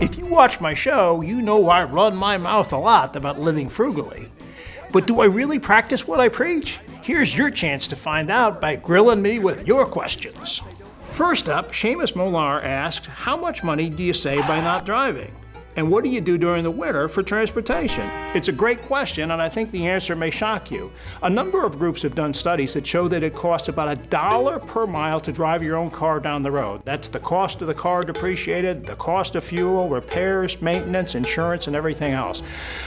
If you watch my show, you know I run my mouth a lot about living frugally. But do I really practice what I preach? Here's your chance to find out by grilling me with your questions. First up, Seamus Molar asks, how much money do you save by not driving? And what do you do during the winter for transportation? It's a great question, and I think the answer may shock you. A number of groups have done studies that show that it costs about $1 per mile to drive your own car down the road. That's the cost of the car depreciated, the cost of fuel, repairs, maintenance, insurance, and everything else.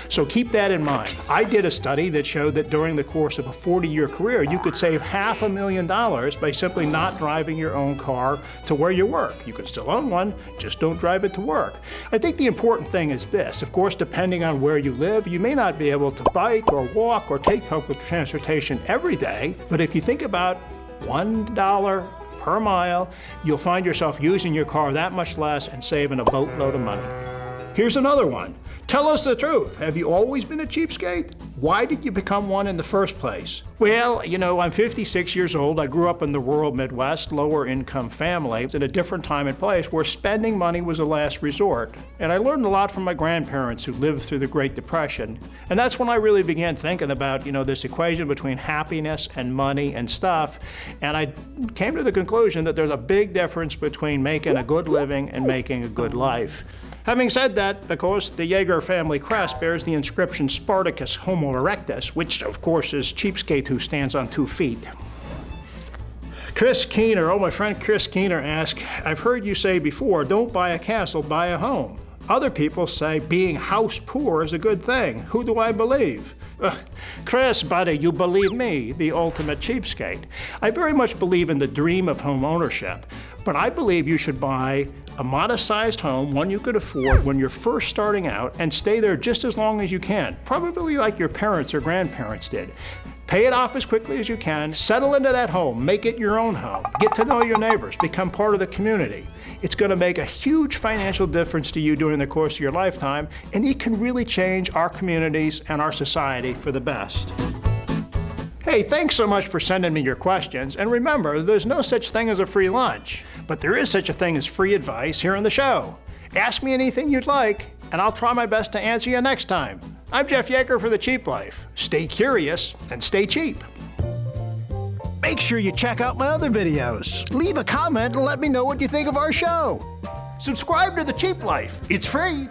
So keep that in mind. I did a study that showed that during the course of a 40-year career, you could save $500,000 by simply not driving your own car to where you work. You can still own one, just don't drive it to work. I think the important thing is this. Of course, depending on where you live, you may not be able to bike or walk or take public transportation every day, but if you think about $1 per mile, you'll find yourself using your car that much less and saving a boatload of money. Here's another one. Tell us the truth. Have you always been a cheapskate? Why did you become one in the first place? Well, you know, I'm 56 years old. I grew up in the rural Midwest, lower income family, in a different time and place where spending money was a last resort. And I learned a lot from my grandparents who lived through the Great Depression. And that's when I really began thinking about, this equation between happiness and money and stuff. And I came to the conclusion that there's a big difference between making a good living and making a good life. Having said that, of course, the Yeager family crest bears the inscription Spartacus Homo erectus, which of course is cheapskate who stands on 2 feet. Chris Keener, my friend Chris Keener asks, I've heard you say before, don't buy a castle, buy a home. Other people say being house poor is a good thing. Who do I believe? Chris, buddy, you believe me, the ultimate cheapskate. I very much believe in the dream of home ownership, but I believe you should buy a modest-sized home, one you could afford when you're first starting out, and stay there just as long as you can, probably like your parents or grandparents did. Pay it off as quickly as you can, settle into that home, make it your own home, get to know your neighbors, become part of the community. It's going to make a huge financial difference to you during the course of your lifetime, and it can really change our communities and our society for the best. Hey, thanks so much for sending me your questions, and remember, there's no such thing as a free lunch, but there is such a thing as free advice here on the show. Ask me anything you'd like, and I'll try my best to answer you next time. I'm Jeff Yeager for The Cheap Life. Stay curious and stay cheap. Make sure you check out my other videos. Leave a comment and let me know what you think of our show. Subscribe to The Cheap Life. It's free.